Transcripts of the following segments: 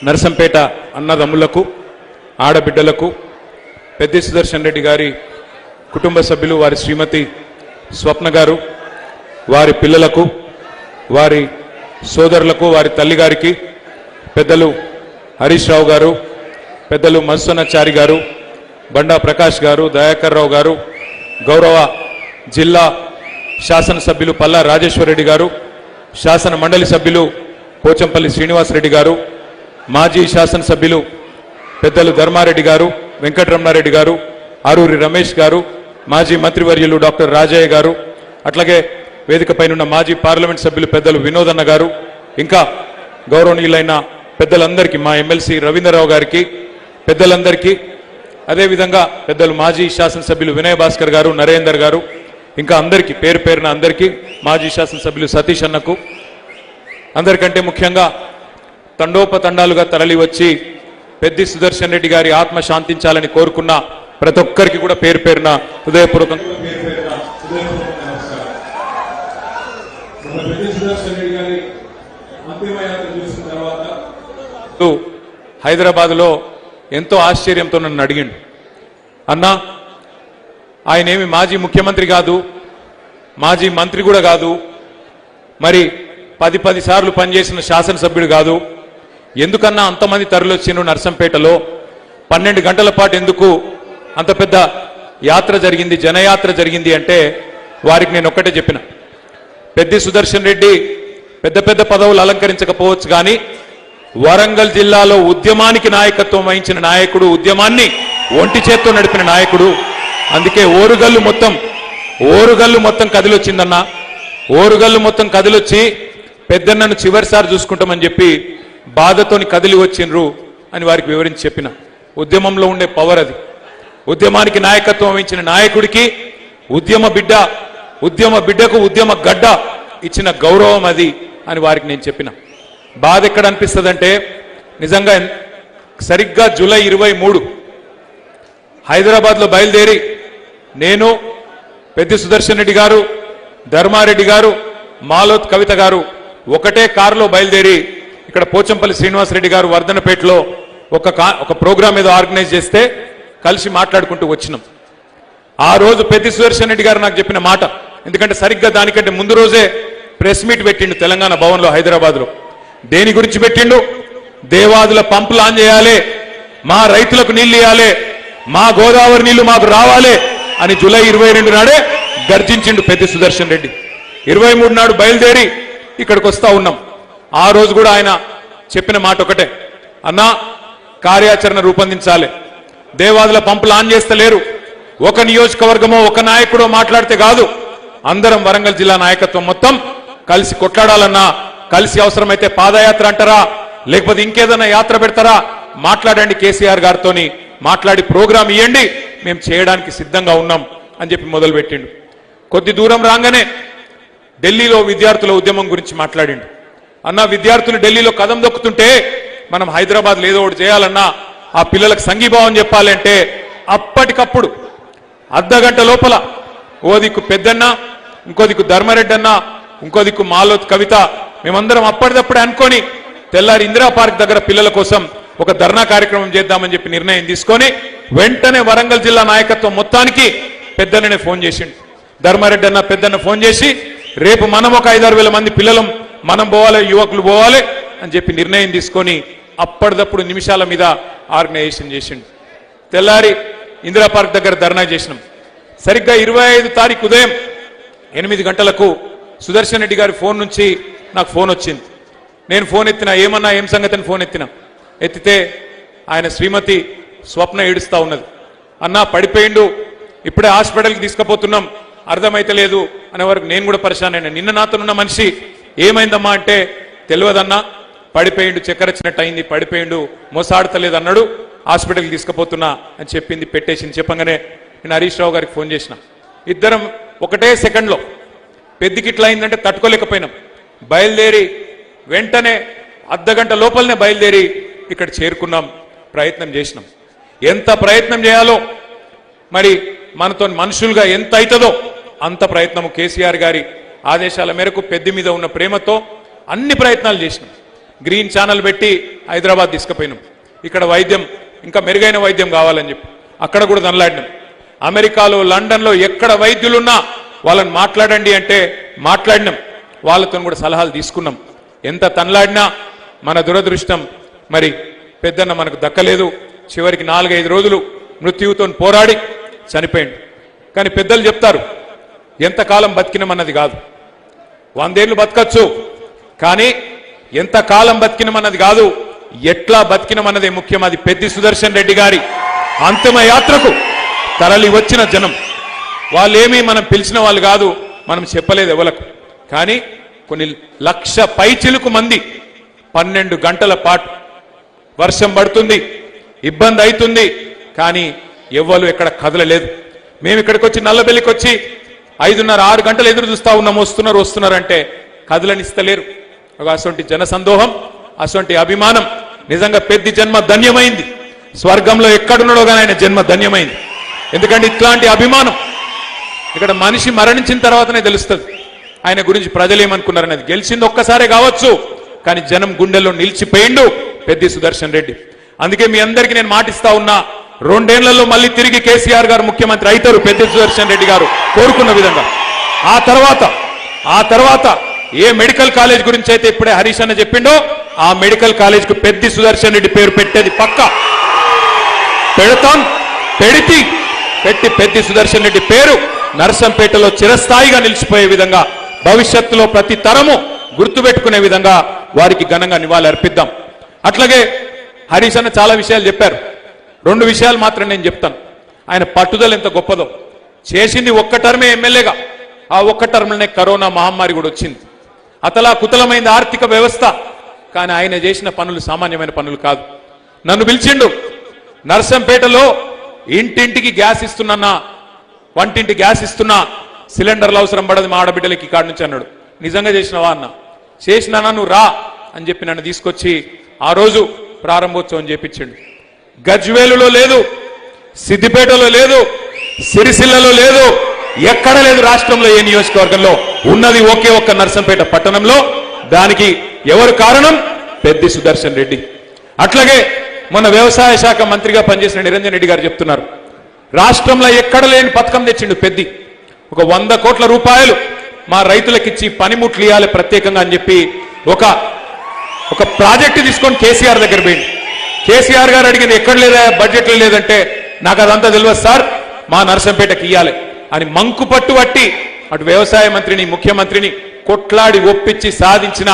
నరసంపేట అన్నదమ్ములకు ఆడబిడ్డలకు పెద్ది సుదర్శన్ రెడ్డి గారి కుటుంబ సభ్యులు వారి శ్రీమతి స్వప్న గారు వారి పిల్లలకు వారి సోదరులకు వారి తల్లిగారికి పెద్దలు హరీష్ రావు గారు పెద్దలు మత్స్వనాచారి గారు బండా ప్రకాష్ గారు దయాకర్ రావు గారు గౌరవ జిల్లా శాసనసభ్యులు పల్లా రాజేశ్వర రెడ్డి గారు శాసన మండలి సభ్యులు పోచంపల్లి శ్రీనివాసరెడ్డి గారు మాజీ శాసనసభ్యులు పెద్దలు ధర్మారెడ్డి గారు వెంకటరమణారెడ్డి గారు ఆరూరి రమేష్ గారు మాజీ మంత్రివర్యులు డాక్టర్ రాజయ్య గారు అట్లాగే వేదికపైనున్న మాజీ పార్లమెంట్ సభ్యులు పెద్దలు వినోదన్న గారు ఇంకా గౌరవనీయులైన పెద్దలందరికీ మా ఎమ్మెల్సీ రవీంద్రరావు గారికి పెద్దలందరికీ అదేవిధంగా పెద్దలు మాజీ శాసనసభ్యులు వినయ్ భాస్కర్ గారు నరేందర్ గారు ఇంకా అందరికీ పేరు పేరున అందరికీ మాజీ శాసనసభ్యులు సతీష్ అన్నకు అందరికంటే ముఖ్యంగా తండోపతండాలుగా తరలి వచ్చి పెద్ది సుదర్శన్ రెడ్డి గారి ఆత్మ శాంతించాలని కోరుకున్న ప్రతి ఒక్కరికి కూడా పేరు పేరున హృదయపూర్వకంగా హైదరాబాద్ లో ఎంతో ఆశ్చర్యంతో నన్ను అడిగిండు, అన్నా ఆయనేమి మాజీ ముఖ్యమంత్రి కాదు, మాజీ మంత్రి కూడా కాదు, మరి 10 సార్లు పనిచేసిన శాసనసభ్యుడు కాదు, ఎందుకన్నా అంతమంది తరలివచ్చిండ్రు నర్సంపేటలో 12 గంటల పాటు ఎందుకు అంత పెద్ద యాత్ర జరిగింది, జనయాత్ర జరిగింది అంటే వారికి నేను ఒక్కటే చెప్పిన, పెద్ది సుదర్శన్ రెడ్డి పెద్ద పెద్ద పదవులు అలంకరించకపోవచ్చు కానీ వరంగల్ జిల్లాలో ఉద్యమానికి నాయకత్వం వహించిన నాయకుడు, ఉద్యమాన్ని ఒంటి చేత్తో నడిపిన నాయకుడు. అందుకే ఓరుగల్లు మొత్తం కదిలొచ్చిందన్న, ఓరుగల్లు మొత్తం కదిలొచ్చి పెద్దన్నను చివరిసారి చూసుకుంటామని చెప్పి బాధతోని కదిలి వచ్చిండ్రు అని వారికి వివరించి చెప్పిన. ఉద్యమంలో ఉండే పవర్ అది. ఉద్యమానికి నాయకత్వం వహించిన నాయకుడికి ఉద్యమ బిడ్డకు ఉద్యమ గడ్డ ఇచ్చిన గౌరవం అది అని వారికి నేను చెప్పిన. బాధ ఎక్కడ అనిపిస్తుందంటే నిజంగా సరిగ్గా జూలై 23 హైదరాబాద్లో బయలుదేరి నేను పెద్ది సుదర్శన్ రెడ్డి గారు, ధర్మారెడ్డి గారు, మాలోత్ కవిత గారు ఒకటే కారులో బయలుదేరి ఇక్కడ పోచంపల్లి శ్రీనివాసరెడ్డి గారు వర్ధనపేటలో ఒక ప్రోగ్రామ్ ఏదో ఆర్గనైజ్ చేస్తే కలిసి మాట్లాడుకుంటూ వచ్చినాం. ఆ రోజు పెద్ది సుదర్శన్ రెడ్డి గారు నాకు చెప్పిన మాట, ఎందుకంటే సరిగ్గా దానికంటే ముందు రోజే ప్రెస్ మీట్ పెట్టిండు తెలంగాణ భవన్లో హైదరాబాద్లో. దేని గురించి పెట్టిండు? దేవాదుల పంపులు ఆన్ చేయాలి, మా రైతులకు నీళ్లు ఇవ్వాలి, మా గోదావరి నీళ్లు మాకు రావాలి అని జూలై 22 నాడే గర్జించిండు పెద్ది సుదర్శన్ రెడ్డి. 23 నాడు బయలుదేరి ఇక్కడికి వస్తా ఉన్నాం. ఆ రోజు కూడా ఆయన చెప్పిన మాట ఒకటే, అన్నా కార్యాచరణ రూపొందించాలి, దేవాదుల పంపులు ఆన్ చేస్తలేరు, ఒక నియోజకవర్గమో ఒక నాయకుడో మాట్లాడితే కాదు, అందరం వరంగల్ జిల్లా నాయకత్వం మొత్తం కలిసి కొట్లాడాలన్నా, కలిసి అవసరమైతే పాదయాత్ర అంటారా లేకపోతే ఇంకేదైనా యాత్ర పెడతారా మాట్లాడండి, కేసీఆర్ గారితో మాట్లాడి ప్రోగ్రాం ఇవ్వండి, మేము చేయడానికి సిద్ధంగా ఉన్నాం అని చెప్పి మొదలుపెట్టిండు. కొద్ది దూరం రాగానే ఢిల్లీలో విద్యార్థుల ఉద్యమం గురించి మాట్లాడిండు. అన్న విద్యార్థులు ఢిల్లీలో కదం దొక్కుతుంటే మనం హైదరాబాద్లో ఏదో ఒకటి చేయాలన్నా, ఆ పిల్లలకు సంఘీభావం చెప్పాలంటే అప్పటికప్పుడు అర్ధగంట లోపల ఓ దిక్కు పెద్దన్న, ఇంకో దిక్కు ధర్మారెడ్డి అన్న, ఇంకో దిక్కు మాలోత్ కవిత, మేమందరం అప్పటిదప్పుడే అనుకొని తెల్లారి ఇందిరా పార్క్ దగ్గర పిల్లల కోసం ఒక ధర్నా కార్యక్రమం చేద్దామని చెప్పి నిర్ణయం తీసుకొని వెంటనే వరంగల్ జిల్లా నాయకత్వం మొత్తానికి పెద్దన్ననే ఫోన్ చేసిండు. ధర్మారెడ్డి అన్న పెద్దన్న ఫోన్ చేసి రేపు మనం ఒక 5-6 వేల మంది పిల్లలం మనం పోవాలి, యువకులు పోవాలి అని చెప్పి నిర్ణయం తీసుకొని అప్పటిదప్పుడు నిమిషాల మీద ఆర్గనైజేషన్ చేసిండు. తెల్లారి ఇందిరా పార్క్ దగ్గర ధర్నా చేసినాం. సరిగ్గా 25 తారీఖు ఉదయం 8 గంటలకు సుదర్శన్ రెడ్డి గారి ఫోన్ నుంచి నాకు ఫోన్ వచ్చింది. నేను ఫోన్ ఎత్తిన, ఏమన్నా ఏం సంగతి అని ఫోన్ ఎత్తితే ఆయన శ్రీమతి స్వప్న ఏడుస్తా ఉన్నది. అన్నా పడిపోయిండు, ఇప్పుడే హాస్పిటల్కి తీసుకుపోతున్నాం, అర్థమైతే లేదు అనే వరకు నేను కూడా పరిశాన్ అయినా. నిన్న నాతోనున్న మనిషి ఏమైందమ్మా అంటే తెలియదన్నా, పడిపోయిండు, చక్కెర వచ్చినట్టు అయింది, పడిపోయిండు, మోసాడతలేదు అన్నాడు, హాస్పిటల్కి తీసుకుపోతున్నా అని చెప్పింది, పెట్టేసింది. చెప్పగానే నేను హరీష్ రావు గారికి ఫోన్ చేసిన. ఇద్దరం ఒకటే సెకండ్లో పెద్దికి ఇట్లా అయిందంటే తట్టుకోలేకపోయినాం. బయలుదేరి వెంటనే అర్ధగంట లోపలనే బయలుదేరి ఇక్కడ చేరుకున్నాం, ప్రయత్నం చేసినాం. ఎంత ప్రయత్నం చేయాలో మరి మనతో మనుషులుగా ఎంత అవుతుందో అంత ప్రయత్నము కేసీఆర్ గారి ఆదేశాల మేరకు పెద్ది మీద ఉన్న ప్రేమతో అన్ని ప్రయత్నాలు చేసినాం. గ్రీన్ ఛానల్ పెట్టి హైదరాబాద్ తీసుకుపోయినాం. ఇక్కడ వైద్యం ఇంకా మెరుగైన వైద్యం కావాలని చెప్పి అక్కడ కూడా తనలాడినాం. అమెరికాలో లండన్లో ఎక్కడ వైద్యులున్నా వాళ్ళని మాట్లాడండి అంటే మాట్లాడినాం. వాళ్ళతో కూడా సలహాలు తీసుకున్నాం. ఎంత తనలాడినా మన దురదృష్టం మరి పెద్దన్న మనకు దక్కలేదు. చివరికి 4-5 రోజులు మృత్యువుతో పోరాడి చనిపోయింది. కానీ పెద్దలు చెప్తారు ఎంతకాలం బతికినమన్నది కాదు, 100 ఏళ్ళు బతకచ్చు, కానీ ఎంతకాలం బతికినమన్నది కాదు, ఎట్లా బతికినమన్నదే ముఖ్యం. అది పెద్ది సుదర్శన్ రెడ్డి గారి అంతిమ యాత్రకు తరలి వచ్చిన జనం. వాళ్ళేమీ మనం పిలిచిన వాళ్ళు కాదు, మనం చెప్పలేదు ఎవలకు. కానీ కొన్ని లక్ష పైచిలుకు మంది 12 గంటల పాటు వర్షం పడుతుంది, ఇబ్బంది అవుతుంది, కానీ ఎవ్వరు ఎక్కడ కదలలేదు. మేము ఇక్కడికి వచ్చి నల్లబెల్లికి వచ్చి 5:30-6 గంటలు ఎదురు చూస్తా ఉన్నాం, వస్తున్నారంటే కదలనిస్తలేరు. అటువంటి జనసందోహం, అటువంటి అభిమానం నిజంగా పెద్ద జన్మ ధన్యమైంది. స్వర్గంలో ఎక్కడున్నాడో కానీ ఆయన జన్మ ధన్యమైంది. ఎందుకంటే ఇట్లాంటి అభిమానం ఇక్కడ మనిషి మరణించిన తర్వాతనే తెలుస్తుంది ఆయన గురించి ప్రజలు ఏమనుకున్నారనేది. గెలిచింది ఒక్కసారే కావచ్చు, కానీ జనం గుండెల్లో నిలిచిపోయిండు పెద్ది సుదర్శన్ రెడ్డి. అందుకే మీ అందరికీ నేను మాటిస్తా ఉన్నా, 2 ఏళ్లలో మళ్ళీ తిరిగి కేసీఆర్ గారు ముఖ్యమంత్రి అవుతారు పెద్ది సుదర్శన్ రెడ్డి గారు కోరుకున్న విధంగా. ఆ తర్వాత ఏ మెడికల్ కాలేజ్ గురించి అయితే ఇప్పుడే హరీష్ అన్న చెప్పిండో ఆ మెడికల్ కాలేజ్ కు పెద్ది సుదర్శన్ రెడ్డి పేరు పెట్టేది పక్కా పెడతాం. పెట్టి పెద్ది సుదర్శన్ రెడ్డి పేరు నర్సంపేటలో చిరస్థాయిగా నిలిచిపోయే విధంగా, భవిష్యత్తులో ప్రతి తరము గుర్తుపెట్టుకునే విధంగా వారికి ఘనంగా నివాళి అర్పిద్దాం. అట్లాగే హరీష్ అన్న చాలా విషయాలు చెప్పారు. 2 విషయాలు మాత్రం నేను చెప్తాను. ఆయన పట్టుదల ఎంత గొప్పదో. చేసింది ఒక్క టర్మే ఎమ్మెల్యేగా, ఆ ఒక్క టర్మ్లోనే కరోనా మహమ్మారి కూడా వచ్చింది. అతలా కుతలమైంది ఆర్థిక వ్యవస్థ, కానీ ఆయన చేసిన పనులు సామాన్యమైన పనులు కాదు. నన్ను పిలిచిండు, నర్సంపేటలో ఇంటింటికి గ్యాస్ ఇస్తున్నా, వంటింటి గ్యాస్ ఇస్తున్నా, సిలిండర్లు అవసరం పడదు మా ఆడబిడ్డలకి కాడి నుంచి అన్నాడు. నిజంగా చేసినవా అన్న? చేసినా, నువ్వు రా అని చెప్పి నన్ను తీసుకొచ్చి ఆ రోజు ప్రారంభోత్సవం చేపించిండు. గజ్వేలులో లేదు, సిద్దిపేటలో లేదు, సిరిసిల్లలో లేదు, ఎక్కడ లేదు రాష్ట్రంలో ఏ నియోజకవర్గంలో. ఉన్నది ఒకే ఒక్క నర్సంపేట పట్టణంలో. దానికి ఎవరు కారణం? పెద్ది సుదర్శన్ రెడ్డి. అట్లాగే మొన్న వ్యవసాయ శాఖ మంత్రిగా పనిచేసిన నిరంజన్ రెడ్డి గారు చెప్తున్నారు, రాష్ట్రంలో ఎక్కడ లేని పథకం తెచ్చిండు పెద్ది. ఒక 100 కోట్ల రూపాయలు మా రైతులకిచ్చి పనిముట్లు ఇవ్వాలి ప్రత్యేకంగా అని చెప్పి ఒక ప్రాజెక్టు తీసుకొని కేసీఆర్ దగ్గర పోయింది. కేసీఆర్ గారు అడిగింది ఎక్కడ లేదా బడ్జెట్లో లేదంటే, నాకు అదంతా తెలియదు సార్, మా నర్సంపేటకి ఇయ్యాలి అని మంకు పట్టుబట్టి అటు వ్యవసాయ మంత్రిని ముఖ్యమంత్రిని కొట్లాడి ఒప్పించి సాధించిన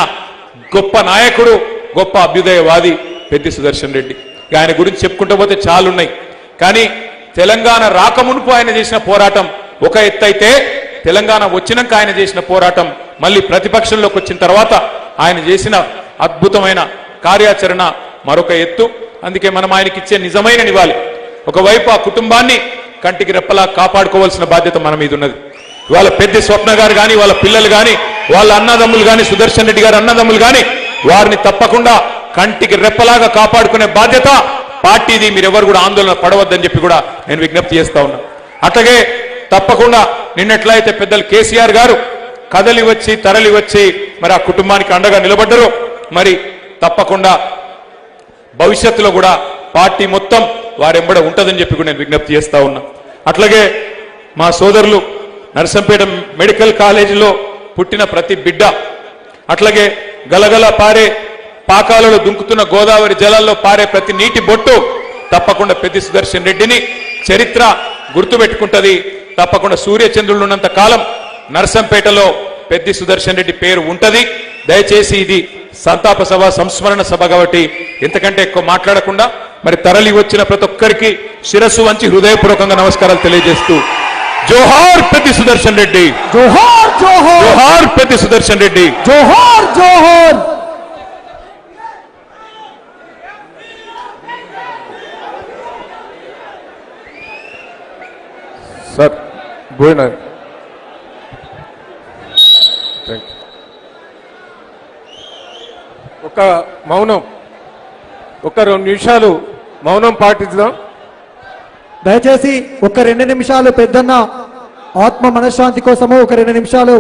గొప్ప నాయకుడు, గొప్ప అభ్యుదయవాది పెద్ది సుదర్శన్ రెడ్డి. ఆయన గురించి చెప్పుకుంటూ పోతే చాలున్నాయి. కానీ తెలంగాణ రాకమునుపు ఆయన చేసిన పోరాటం ఒక ఎత్తు అయితే, తెలంగాణ వచ్చినాక ఆయన చేసిన పోరాటం, మళ్ళీ ప్రతిపక్షంలోకి వచ్చిన తర్వాత ఆయన చేసిన అద్భుతమైన కార్యాచరణ మరొక ఎత్తు. అందుకే మనం ఆయనకి ఇచ్చే నిజమైన నివాళి. ఒకవైపు ఆ కుటుంబాన్ని కంటికి రెప్పలా కాపాడుకోవాల్సిన బాధ్యత మన మీద ఉన్నది. వాళ్ళ పెద్ద స్వప్న గారు కానీ, వాళ్ళ పిల్లలు కానీ, వాళ్ళ అన్నదమ్ములు కానీ, సుదర్శన్ రెడ్డి గారు అన్నదమ్ములు కానీ, వారిని తప్పకుండా కంటికి రెప్పలాగా కాపాడుకునే బాధ్యత పార్టీది. మీరెవరు కూడా ఆందోళన పడవద్దని చెప్పి కూడా నేను విజ్ఞప్తి చేస్తా ఉన్నా. అట్లాగే తప్పకుండా నిన్నెట్లయితే పెద్దలు కేసీఆర్ గారు కదలి వచ్చి తరలి వచ్చి మరి ఆ కుటుంబానికి అండగా నిలబడ్డరు, మరి తప్పకుండా భవిష్యత్తులో కూడా పార్టీ మొత్తం వారెంబడ ఉంటుందని చెప్పి కూడా నేను విజ్ఞప్తి చేస్తా ఉన్నా. అట్లాగే మా సోదరులు నర్సంపేట మెడికల్ కాలేజీలో పుట్టిన ప్రతి బిడ్డ, అట్లాగే గలగల పారే పాకాలలో దుంకుతున్న గోదావరి జలాల్లో పారే ప్రతి నీటి బొట్టు తప్పకుండా పెద్ది సుదర్శన్ రెడ్డిని చరిత్ర గుర్తుపెట్టుకుంటది. తప్పకుండా సూర్యచంద్రులు ఉన్నంత కాలం నర్సంపేటలో పెద్ది సుదర్శన్ రెడ్డి పేరు ఉంటది. దయచేసి ఇది సంతాప సభ, సంస్మరణ సభ కాబట్టి ఎంతకంటే ఎక్కువ మాట్లాడకుండా మరి తరలి వచ్చిన ప్రతి ఒక్కరికి శిరస్సు వంచి హృదయపూర్వకంగా నమస్కారాలు తెలియజేస్తూ, జోహార్ పెద్ది సుదర్శన్ రెడ్డి, జోహార్ జోహార్, జోహార్ పెద్ది సుదర్శన్ రెడ్డి, జోహార్ జోహార్. సార్ పోయినా. ఒక మౌనం, ఒక 2 నిమిషాలు మౌనం పాటిద్దాం దయచేసి ఒక 2 నిమిషాలు పెద్దన్న ఆత్మ మనశ్శాంతి కోసము ఒక 2 నిమిషాలు